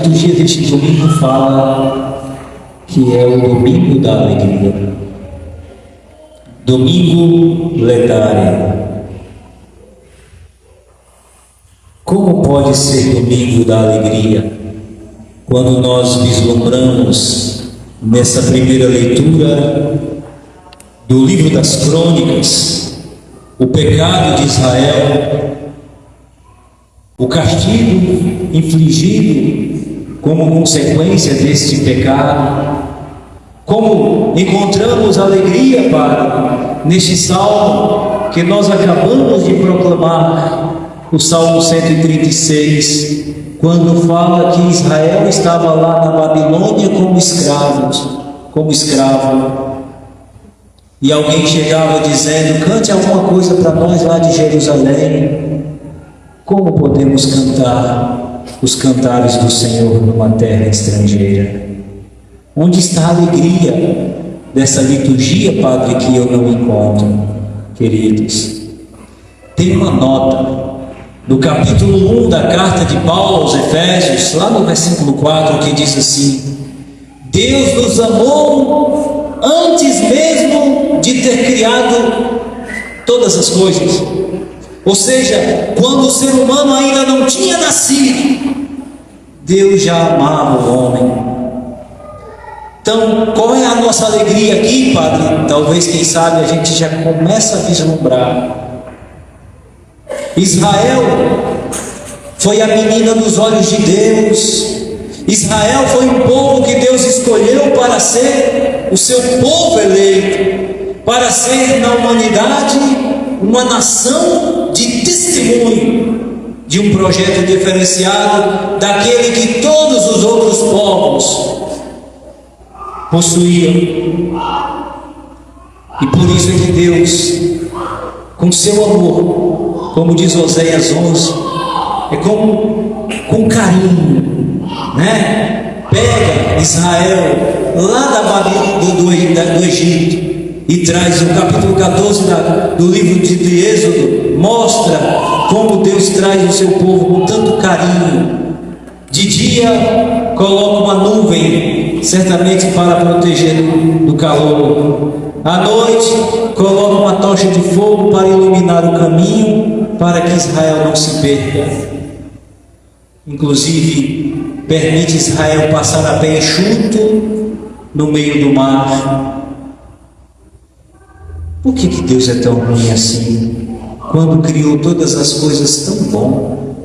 liturgia deste domingo fala que é o domingo da alegria, domingo letário. Como pode ser domingo da alegria quando nós vislumbramos nessa primeira leitura do livro das Crônicas o pecado de Israel, o castigo infligido como consequência deste pecado? Como encontramos alegria, Pai, neste salmo que nós acabamos de proclamar, o Salmo 136, quando fala que Israel estava lá na Babilônia como escravo, e alguém chegava dizendo: cante alguma coisa para nós lá de Jerusalém. Como podemos cantar os cantares do Senhor numa terra estrangeira? Onde está a alegria dessa liturgia, Padre, que eu não encontro, queridos? Tem uma nota no capítulo 1 da carta de Paulo aos Efésios, lá no versículo 4, que diz assim: Deus nos amou antes mesmo de ter criado todas as coisas. Ou seja, quando o ser humano ainda não tinha nascido, Deus já amava o homem. Então, qual é a nossa alegria aqui, Padre? Talvez, quem sabe, a gente já começa a vislumbrar. Israel foi a menina dos olhos de Deus. Israel foi um povo que Deus escolheu para ser o seu povo eleito, para ser na humanidade uma nação de testemunho de um projeto diferenciado daquele que todos os outros povos possuíam. E por isso é que Deus, com seu amor, como diz Oséias 11, é como com carinho, né? Pega Israel lá da Babilônia, do Egito, e traz o capítulo 14 do livro de Êxodo, mostra como Deus traz o seu povo com tanto carinho. De dia coloca uma nuvem, certamente para proteger do calor. À noite coloca uma tocha de fogo para iluminar o caminho, para que Israel não se perca. Inclusive permite Israel passar a pé enxuto no meio do mar. Por que Deus é tão ruim assim, quando criou todas as coisas tão bom,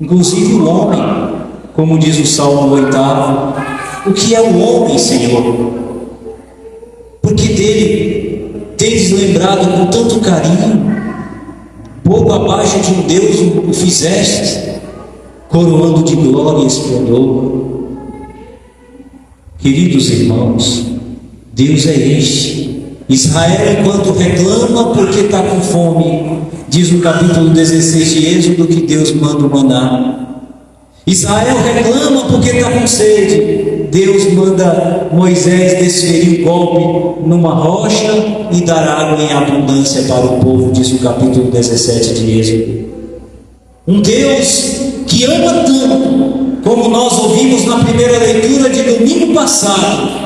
inclusive o homem, como diz o Salmo 8? O que é o homem, Senhor? Porque dele tens lembrado com tanto carinho, pouco abaixo de um Deus o fizeste, coroando de glória e esplendor. Queridos irmãos, Deus é este. Israel, enquanto reclama porque está com fome, diz no capítulo 16 de Êxodo que Deus manda o maná. Israel reclama porque está com sede, Deus manda Moisés desferir o golpe numa rocha e dar água em abundância para o povo, diz o capítulo 17 de Êxodo. Um Deus que ama tanto, como nós ouvimos na primeira leitura de domingo passado,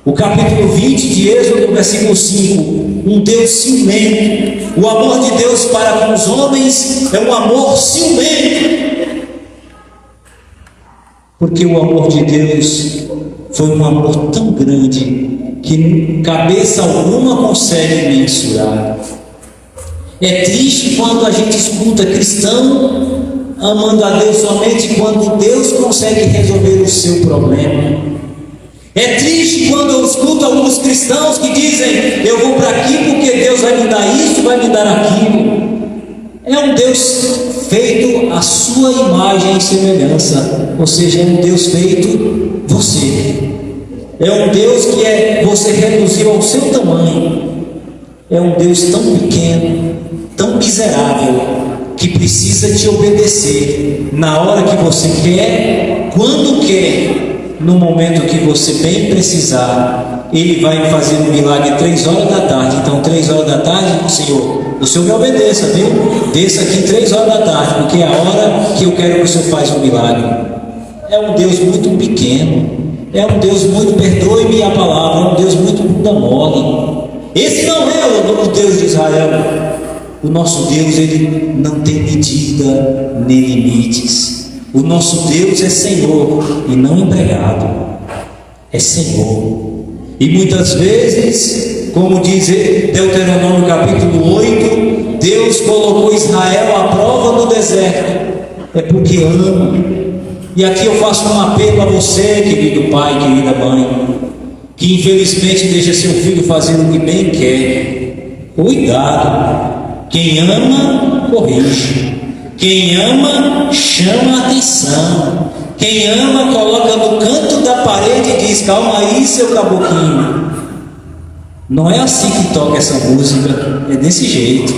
o capítulo 20 de Êxodo, versículo 5, um Deus ciumento. O amor de Deus para com os homens é um amor ciumento, porque o amor de Deus foi um amor tão grande que cabeça alguma consegue mensurar. É triste quando a gente escuta cristão amando a Deus somente quando Deus consegue resolver o seu problema. É triste quando eu escuto alguns cristãos que dizem: eu vou para aqui porque Deus vai me dar isso, vai me dar aquilo. É um Deus feito à sua imagem e semelhança, ou seja, é um Deus feito você. É um Deus que você reduziu ao seu tamanho. É um Deus tão pequeno, tão miserável, que precisa te obedecer na hora que você quer, quando quer, no momento que você bem precisar. Ele vai fazer um milagre 3 horas da tarde. Então 3 horas da tarde, Senhor, o Senhor me obedeça, viu? Desça aqui 3 horas da tarde, porque é a hora que eu quero que o Senhor faça um milagre. é um Deus muito pequeno, é um Deus muito, perdoe-me a palavra, é um Deus muito bunda mole. Esse não é o Deus de Israel. O nosso Deus, ele não tem medida nem limites. O nosso Deus é Senhor e não empregado, é Senhor. E muitas vezes, como diz Deuteronômio capítulo 8, Deus colocou Israel à prova no deserto, é porque ama. E aqui eu faço um apelo a você, querido pai, querida mãe, que infelizmente deixa seu filho fazendo o que bem quer. Cuidado. Quem ama, corrige. Quem ama, chama a atenção. Quem ama, coloca no canto da parede e diz: calma aí, seu caboclinho. Não é assim que toca essa música, é desse jeito.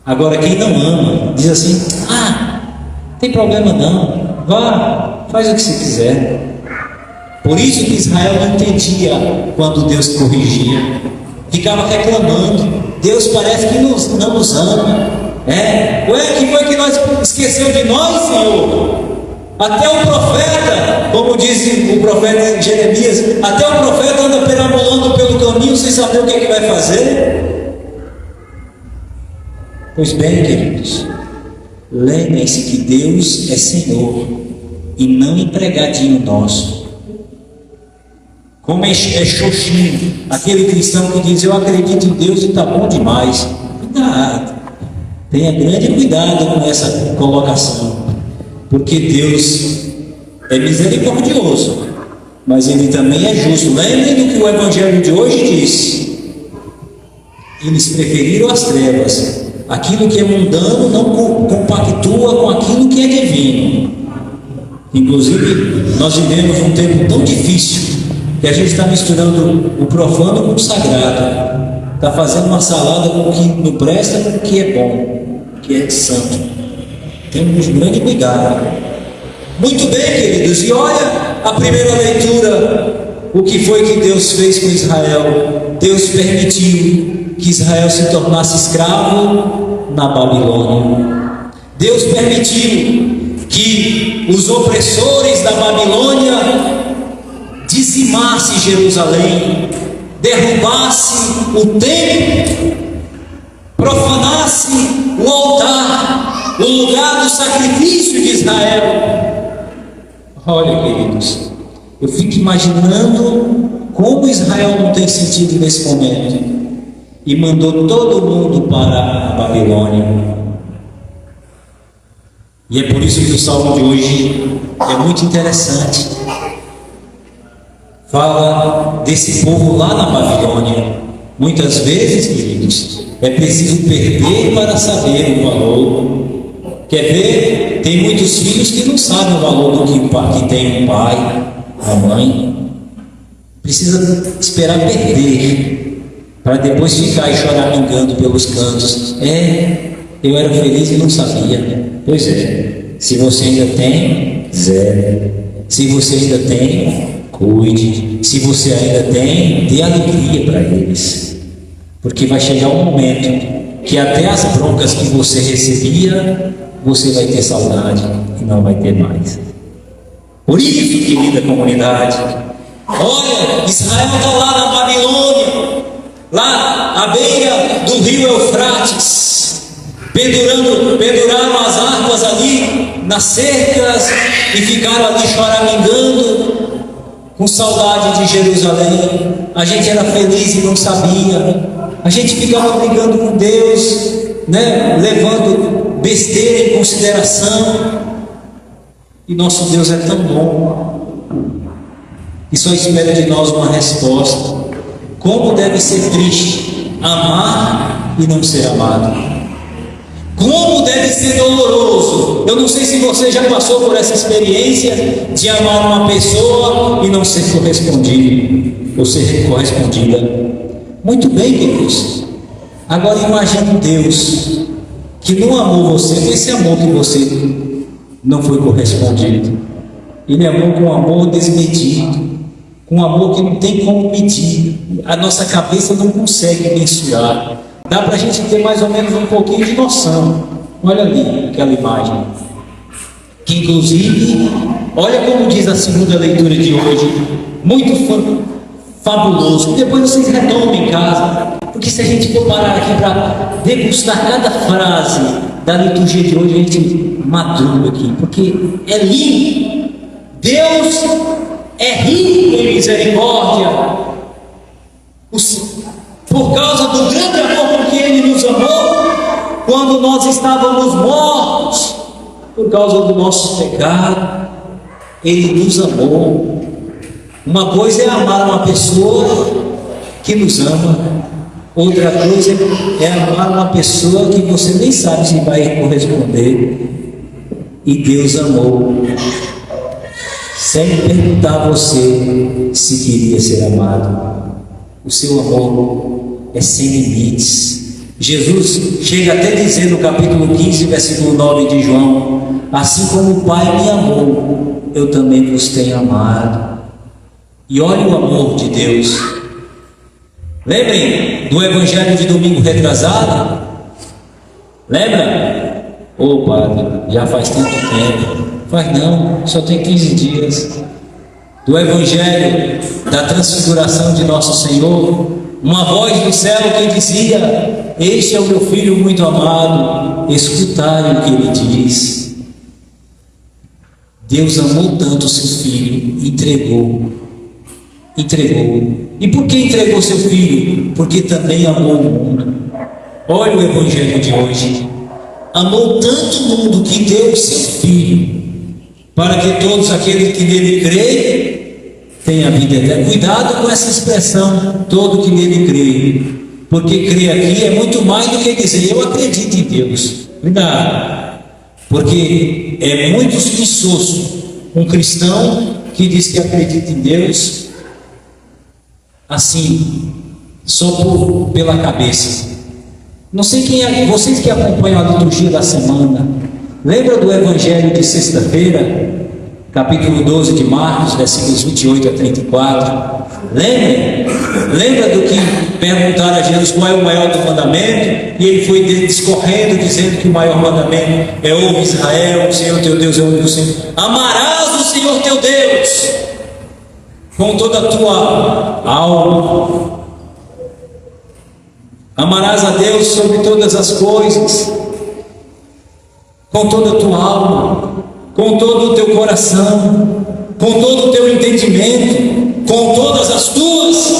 Agora, quem não ama, diz assim: tem problema não, vá, faz o que você quiser. Por isso que Israel não entendia quando Deus corrigia, ficava reclamando. Deus parece que não nos ama. Que foi que nós esqueceu de nós, Senhor? Até o profeta, como diz o profeta Jeremias, até o profeta anda perambulando pelo caminho sem saber o que é que vai fazer. Pois bem, queridos, lembrem-se que Deus é Senhor e não empregadinho nosso. Como é xoxinho, aquele cristão que diz: eu acredito em Deus e está bom demais. Cuidado, tenha grande cuidado com essa colocação, porque Deus é misericordioso, mas Ele também é justo. Lembrem do que o Evangelho de hoje diz: eles preferiram as trevas, aquilo que é mundano não compactua com aquilo que é divino. Inclusive, nós vivemos um tempo tão difícil que a gente está misturando o profano com o sagrado, está fazendo uma salada com o que não presta com o que é bom, que é santo. Temos grande cuidado. Muito bem, queridos, e olha a primeira leitura, o que foi que Deus fez com Israel. Deus permitiu que Israel se tornasse escravo na Babilônia. Deus permitiu que os opressores da Babilônia dizimasse Jerusalém, derrubasse o templo, profanasse o altar, o lugar do sacrifício de Israel. Olha, queridos, eu fico imaginando como Israel não tem sentido nesse momento e mandou todo mundo para a Babilônia. E é por isso que o salmo de hoje é muito interessante. Fala desse povo lá na Babilônia. Muitas vezes, queridos, é preciso perder para saber o valor. Quer ver? Tem muitos filhos que não sabem o valor do que tem o pai, a mãe. Precisa esperar perder para depois ficar choramingando pelos cantos. Eu era feliz e não sabia. Pois é, se você ainda tem, zero. Se você ainda tem, cuide. Se você ainda tem, dê alegria para eles, porque vai chegar um momento que até as broncas que você recebia, você vai ter saudade e não vai ter mais. Por isso, querida comunidade, olha, Israel está lá na Babilônia, lá à beira do rio Eufrates, penduraram as armas ali nas cercas e ficaram ali choramingando, com saudade de Jerusalém. A gente era feliz e não sabia. A gente ficava brigando com Deus, levando besteira em consideração. E nosso Deus é tão bom e só espera de nós uma resposta. Como deve ser triste amar e não ser amado. Como deve ser doloroso. Eu não sei se você já passou por essa experiência de amar uma pessoa e não ser correspondido, ou ser correspondida. Muito bem, queridos. Agora imagine Deus que não amou você com esse amor que você não foi correspondido. Ele amou com amor desmedido, com amor que não tem como medir. A nossa cabeça não consegue mensurar. Dá para a gente ter mais ou menos um pouquinho de noção. Olha ali aquela imagem. que inclusive, olha como diz a segunda leitura de hoje, muito fabuloso. Depois vocês retomem em casa, porque se a gente for parar aqui para degustar cada frase da liturgia de hoje, a gente madruga aqui, porque é lindo. Deus é rico em misericórdia, por causa do grande amor com que Ele nos amou, quando nós estávamos mortos, por causa do nosso pecado, Ele nos amou. Uma coisa é amar uma pessoa que nos ama, outra coisa é amar uma pessoa que você nem sabe se vai corresponder. E Deus amou, sem perguntar a você se queria ser amado. O seu amor é sem limites. Jesus chega até a dizer no capítulo 15, versículo 9 de João: assim como o Pai me amou, eu também vos tenho amado. E olha o amor de Deus. Lembrem do evangelho de domingo retrasado? Lembra? Ô padre, já faz tanto tempo. Faz não, só tem 15 dias. Do evangelho da transfiguração de nosso Senhor, uma voz do céu que dizia: este é o meu filho muito amado, escutai o que ele diz. Deus amou tanto o seu filho, entregou. E por que entregou seu filho? Porque também amou o mundo. Olha o evangelho de hoje. Amou tanto o mundo que deu o seu filho, para que todos aqueles que nele creem tenham a vida eterna. Cuidado com essa expressão, todo que nele crê, porque crer aqui é muito mais do que dizer eu acredito em Deus. Cuidado, porque é muito insosso um cristão que diz que acredita em Deus assim, só pela cabeça. Não sei quem é, vocês que acompanham a liturgia da semana, lembra do evangelho de sexta-feira, capítulo 12 de Marcos, versículos 28 a 34? Lembra do que perguntaram a Jesus qual é o maior do mandamento? E ele foi discorrendo, dizendo que o maior mandamento é: ouve Israel, o Senhor teu Deus é o único Senhor. Amarás o Senhor teu Deus com toda a tua alma. Amarás a Deus sobre todas as coisas, com toda a tua alma, com todo o teu coração, com todo o teu entendimento, com todas as tuas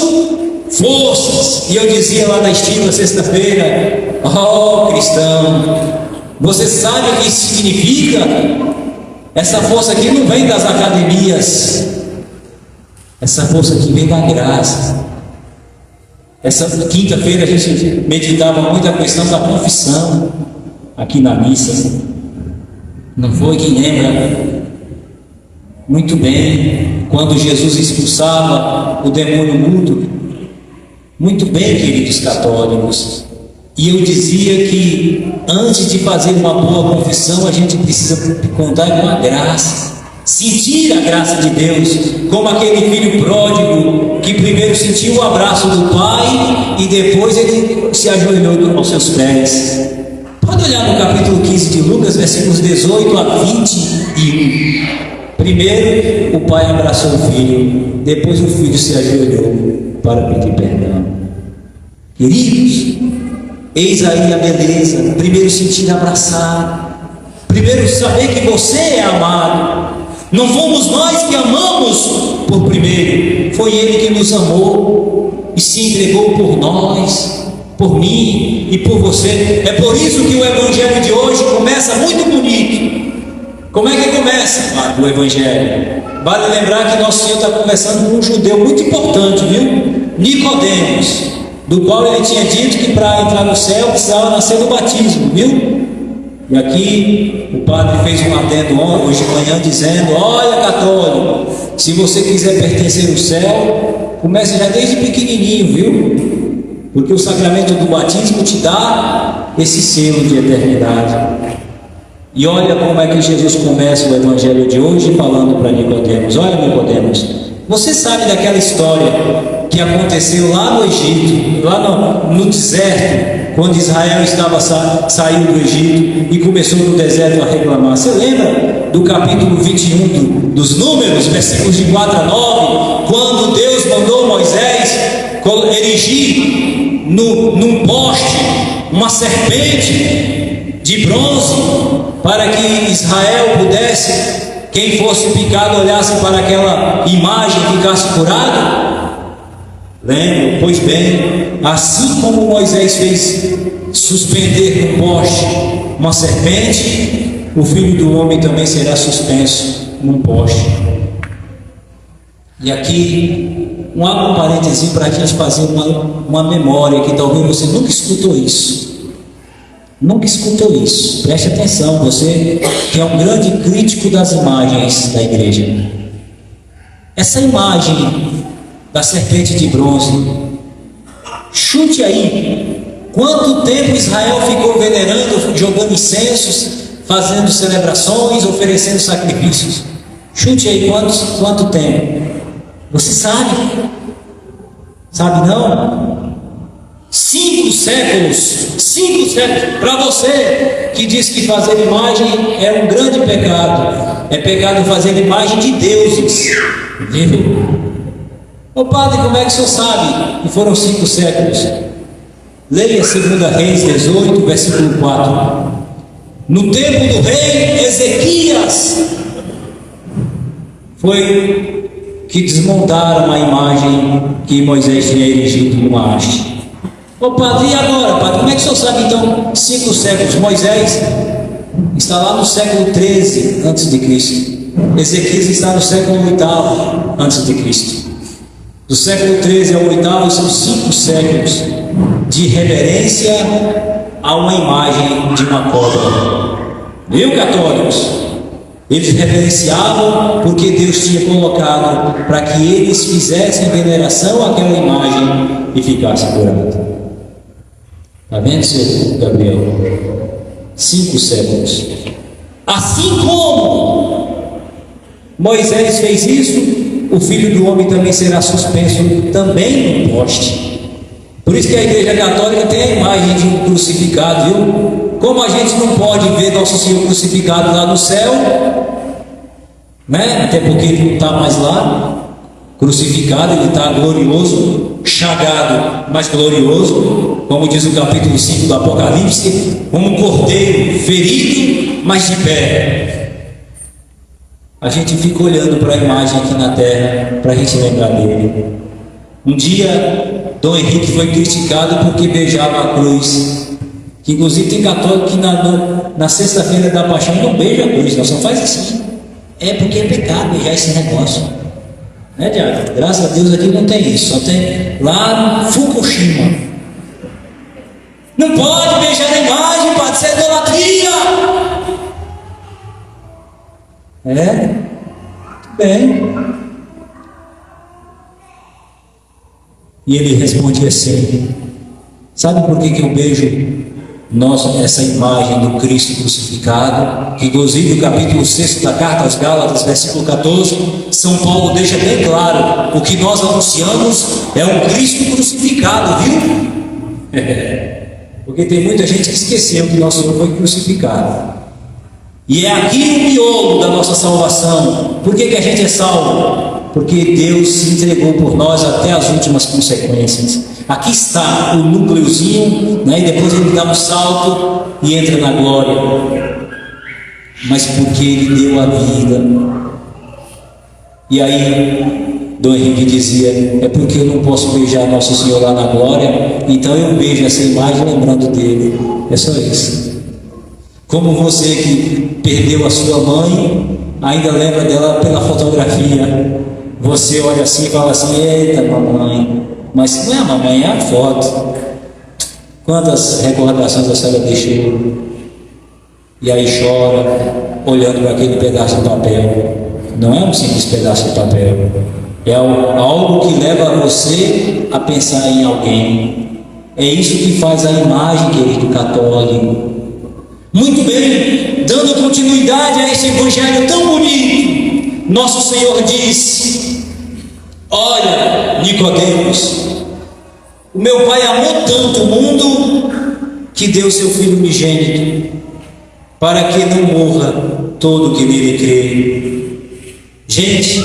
forças. E eu dizia lá na estima sexta-feira: oh cristão, você sabe o que isso significa? Essa força aqui não vem das academias, essa força aqui vem da graça. Essa quinta-feira a gente meditava muito a questão da confissão aqui na missa. Não foi? Quem lembra? Muito bem, quando Jesus expulsava o demônio mudo. Muito bem, queridos católicos. E eu dizia que antes de fazer uma boa confissão, a gente precisa contar com a graça. Sentir a graça de Deus, como aquele filho pródigo que primeiro sentiu o abraço do pai e depois ele se ajoelhou aos seus pés. Pode olhar no capítulo 15 de Lucas, versículos 18 a 21. Primeiro o pai abraçou o filho, depois o filho se ajoelhou para pedir perdão. Queridos, eis aí a beleza. Primeiro sentir abraçado, primeiro saber que você é amado. Não fomos nós que amamos por primeiro, foi Ele que nos amou e se entregou por nós, por mim e por você. É por isso que o evangelho de hoje começa muito bonito. Como é que começa o evangelho? Vale lembrar que nosso Senhor está conversando com um judeu muito importante, viu? Nicodemos, do qual ele tinha dito que para entrar no céu precisava nascer do batismo, viu? E aqui o padre fez um adendo hoje de manhã dizendo: olha, católico, se você quiser pertencer ao céu, comece já desde pequenininho, viu? Porque o sacramento do batismo te dá esse selo de eternidade. E olha como é que Jesus começa o evangelho de hoje falando para Nicodemos: olha, Nicodemos, você sabe daquela história que aconteceu lá no Egito, lá no deserto, quando Israel saiu do Egito e começou no deserto a reclamar. Você lembra do capítulo 21 dos Números, versículos de 4 a 9, quando Deus mandou Moisés erigir num poste uma serpente de bronze, para que Israel pudesse, quem fosse picado olhasse para aquela imagem e ficasse curado? Lembra? Pois bem, assim como Moisés fez suspender no poste uma serpente, o Filho do Homem também será suspenso num poste. E aqui, um parênteses para a gente fazer uma memória, que talvez você nunca escutou isso. Nunca escutou isso. Preste atenção, você que é um grande crítico das imagens da igreja. Essa imagem da serpente de bronze, chute aí, quanto tempo Israel ficou venerando, jogando incensos, fazendo celebrações, oferecendo sacrifícios? Chute aí, quanto tempo? Você sabe? Sabe não? 5 séculos. 5 séculos. Para você que diz que fazer imagem é um grande pecado, é pecado fazer imagem de deuses, viu? Ô padre, como é que o senhor sabe que foram 5 séculos? Leia 2 Reis 18, versículo 4. No tempo do rei Ezequias foi que desmontaram a imagem que Moisés tinha erigido numa haste. Ô padre, e agora, padre? Como é que o senhor sabe então 5 séculos? Moisés está lá no século 13 a.C. Ezequias está no século 8º a.C. Do século 13 ao 8º são 5 séculos de reverência a uma imagem de uma cobra. Viu, católicos? Eles reverenciavam porque Deus tinha colocado para que eles fizessem veneração àquela imagem e ficassem curados. Está vendo, senhor Gabriel? 5 séculos. Assim como Moisés fez isso, o Filho do Homem também será suspenso também no poste. Por isso que a Igreja Católica tem a imagem de um crucificado, viu? Como a gente não pode ver Nosso Senhor crucificado lá no céu, né? Até porque ele não está mais lá crucificado, ele está glorioso, chagado, mas glorioso, como diz o capítulo 5 do Apocalipse, como um cordeiro ferido, mas de pé. A gente fica olhando para a imagem aqui na terra, para a gente lembrar dele. Um dia, Dom Henrique foi criticado porque beijava a cruz. Que inclusive tem católico que na sexta-feira da paixão não beija a cruz, não, só faz assim. É porque é pecado beijar esse negócio. Né, Diário? Graças a Deus aqui não tem isso, só tem lá no Fukushima. Não pode beijar a imagem, pode ser idolatria. Tudo bem. E ele responde assim: sabe por que eu beijo essa imagem do Cristo crucificado? Que inclusive o capítulo 6 da carta aos Gálatas, versículo 14, São Paulo deixa bem claro: o que nós anunciamos é um Cristo crucificado, viu? Porque tem muita gente que esqueceu que nosso Senhor foi crucificado. E é aqui o miolo da nossa salvação. Por que a gente é salvo? Porque Deus se entregou por nós até as últimas consequências. Aqui está o núcleozinho, né? E depois ele dá um salto e entra na glória. Mas porque ele deu a vida. E aí Dom Henrique dizia: é porque eu não posso beijar Nosso Senhor lá na glória, então eu beijo essa imagem lembrando dele. É só isso. Como você que perdeu a sua mãe, ainda lembra dela pela fotografia. Você olha assim e fala assim: eita mamãe. Mas não é a mamãe, é a foto. Quantas recordações a senhora deixou? E aí chora, olhando para aquele pedaço de papel. Não é um simples pedaço de papel. É algo que leva você a pensar em alguém. É isso que faz a imagem, querido católico. Muito bem, dando continuidade a esse evangelho tão bonito, Nosso Senhor diz: Olha, Nicodemos, o meu Pai amou tanto o mundo que deu seu Filho unigênito, para que não morra todo que nele crê. Gente,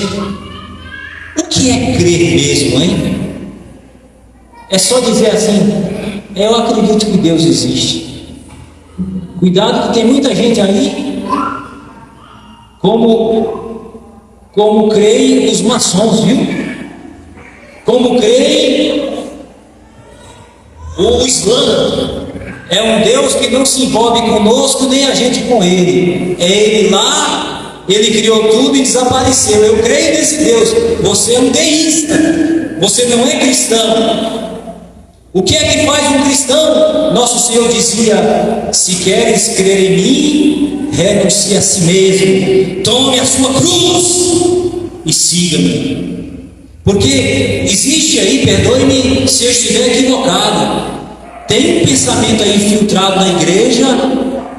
o que é crer mesmo, hein? É só dizer assim: eu acredito que Deus existe. Cuidado que tem muita gente aí, como creem os maçons, viu? Como creem o Islã. É um Deus que não se envolve conosco, nem a gente com Ele. É Ele lá, Ele criou tudo e desapareceu. Eu creio nesse Deus. Você é um deísta, você não é cristão. O que é que faz um cristão? Nosso Senhor dizia: se queres crer em mim, renuncie a si mesmo, tome a sua cruz e siga-me. Porque existe aí, perdoe-me se eu estiver equivocado, tem um pensamento aí infiltrado na igreja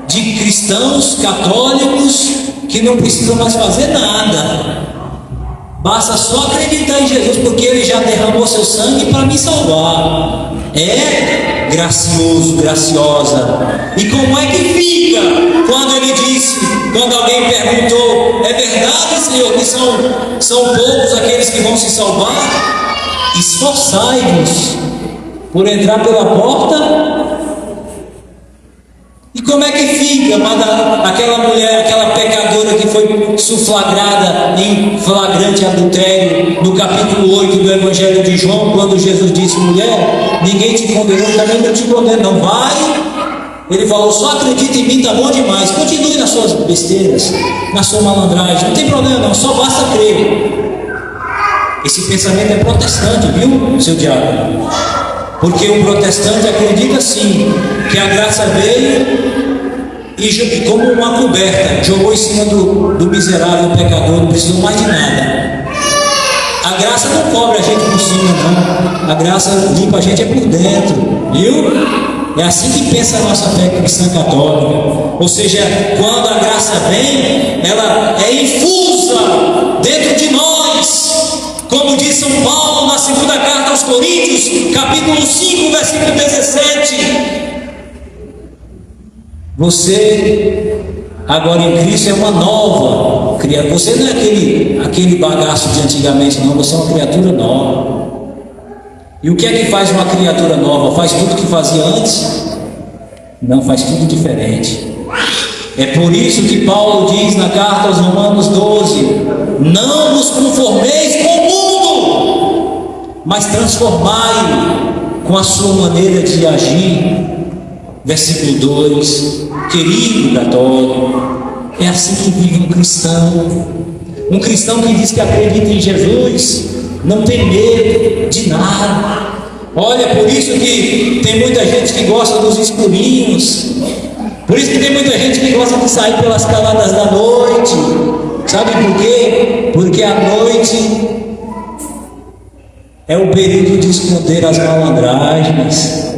de cristãos católicos que não precisam mais fazer nada, basta só acreditar em Jesus, porque Ele já derramou seu sangue para me salvar. É gracioso, graciosa. E como é que fica quando Ele disse, quando alguém perguntou: é verdade, Senhor, que são poucos aqueles que vão se salvar? Esforçai-vos por entrar pela porta. E como é que fica aquela mulher, aquela pecadora que foi suflagrada em flagrante adultério, no capítulo 8 do Evangelho de João, quando Jesus disse: mulher, ninguém te condenou, também não te condeno, não vai. Ele falou: só acredita em mim, tá bom demais, continue nas suas besteiras, na sua malandragem, não tem problema não, só basta crer. Esse pensamento é protestante, viu, seu diabo? Porque o protestante acredita sim que a graça veio e como uma coberta jogou em cima do miserável pecador, não precisou mais de nada. A graça não cobre a gente por cima, não. A graça limpa a gente é por dentro, viu? É assim que pensa a nossa fé cristã católica. Ou seja, quando a graça vem, ela é infusa dentro de nós. Como diz São Paulo na segunda carta aos Coríntios, capítulo 5, versículo 17: você agora em Cristo é uma nova criatura. Você não é aquele bagaço de antigamente, não. Você é uma criatura nova. E o que é que faz uma criatura nova? Faz tudo que fazia antes? Não, faz tudo diferente. É por isso que Paulo diz na carta aos Romanos 12: não vos conformeis com o mundo, mas transformai-o com a sua maneira de agir. Versículo 2: querido católico, é assim que vive um cristão. Um cristão que diz que acredita em Jesus, não tem medo de nada. Olha, por isso que tem muita gente que gosta dos escurinhos. Por isso que tem muita gente que gosta de sair pelas caladas da noite. Sabe por quê? Porque a noite é o período de esconder as malandragens.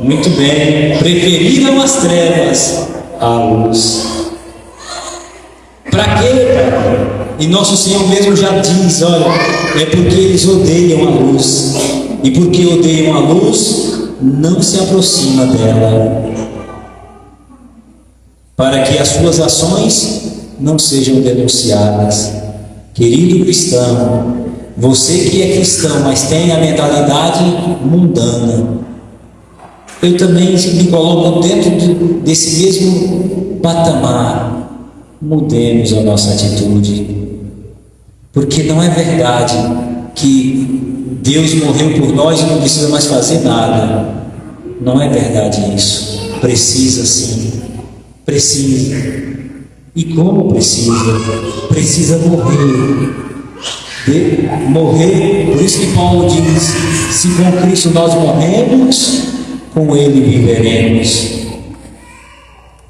Muito bem. Preferiram as trevas à luz. Para quê, cara? E nosso Senhor mesmo já diz: olha, é porque eles odeiam a luz. E porque odeiam a luz, não se aproxima dela, para que as suas ações não sejam denunciadas. Querido cristão, você que é cristão, mas tem a mentalidade mundana, eu também me coloco dentro desse mesmo patamar. Mudemos a nossa atitude, porque não é verdade que Deus morreu por nós e não precisa mais fazer nada. Não é verdade isso. Precisa sim. Precisa. E como precisa? Precisa morrer. Morrer. Por isso que Paulo diz: se com Cristo nós morremos, com Ele viveremos.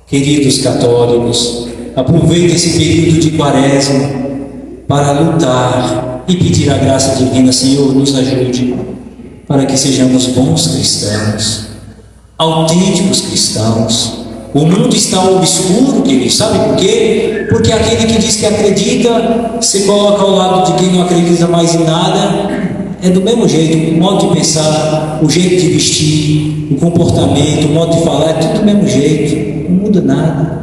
Queridos católicos, aproveitem esse período de quaresma para lutar e pedir a graça divina. Senhor, nos ajude para que sejamos bons cristãos, autênticos cristãos, O mundo está obscuro, querido, sabe por quê? Porque aquele que diz que acredita, se coloca ao lado de quem não acredita mais em nada. É do mesmo jeito, o modo de pensar, o jeito de vestir, o comportamento, o modo de falar, é tudo do mesmo jeito, não muda nada.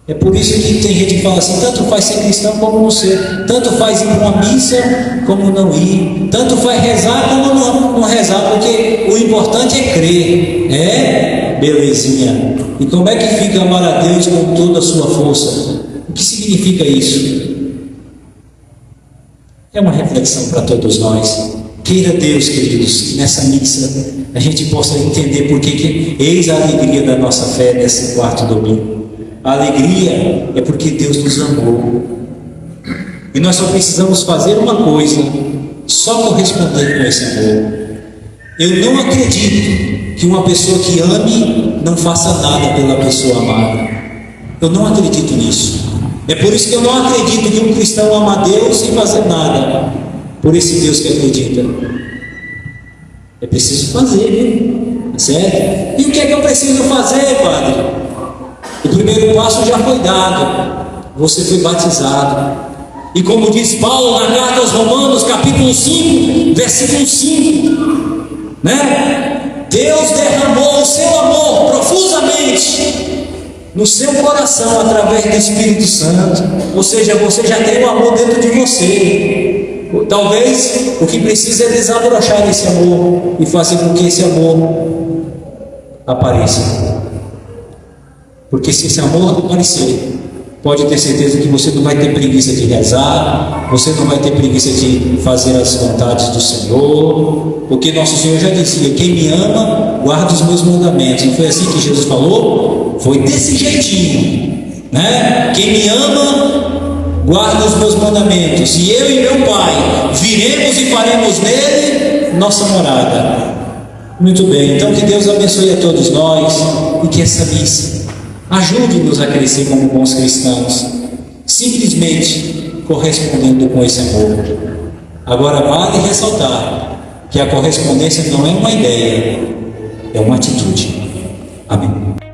É por isso que tem gente que fala assim, tanto faz ser cristão como não ser, tanto faz ir para uma missa como não ir, tanto faz rezar como não rezar, porque o importante é crer, belezinha. E como é que fica amar a Deus com toda a sua força? O que significa isso? É uma reflexão para todos nós. Queira Deus, queridos, que nessa missa a gente possa entender por que eis a alegria da nossa fé nesse quarto domingo. A alegria é porque Deus nos amou. E nós só precisamos fazer uma coisa, só corresponder com esse amor. Eu não acredito que uma pessoa que ame não faça nada pela pessoa amada. Eu não acredito nisso. É por isso que eu não acredito que um cristão ama a Deus sem fazer nada por esse Deus que acredita. É preciso fazer, né? Certo? E o que é que eu preciso fazer, padre? O primeiro passo já foi dado. Você foi batizado. E como diz Paulo na carta aos Romanos, capítulo 5, versículo 5, né? Deus derramou o seu amor profusamente no seu coração através do Espírito Santo. Ou seja, você já tem o amor dentro de você. Talvez o que precisa é desabrochar esse amor e fazer com que esse amor apareça. Porque se esse amor aparecer, pode ter certeza que você não vai ter preguiça de rezar, você não vai ter preguiça de fazer as vontades do Senhor, porque nosso Senhor já dizia: quem me ama, guarda os meus mandamentos. Não foi assim que Jesus falou? Foi desse jeitinho, né? Quem me ama, guarda os meus mandamentos, e eu e meu Pai viremos e faremos nele nossa morada. Muito bem, então que Deus abençoe a todos nós e que essa missa ajude-nos a crescer como bons cristãos, simplesmente correspondendo com esse amor. Agora vale ressaltar que a correspondência não é uma ideia, é uma atitude. Amém.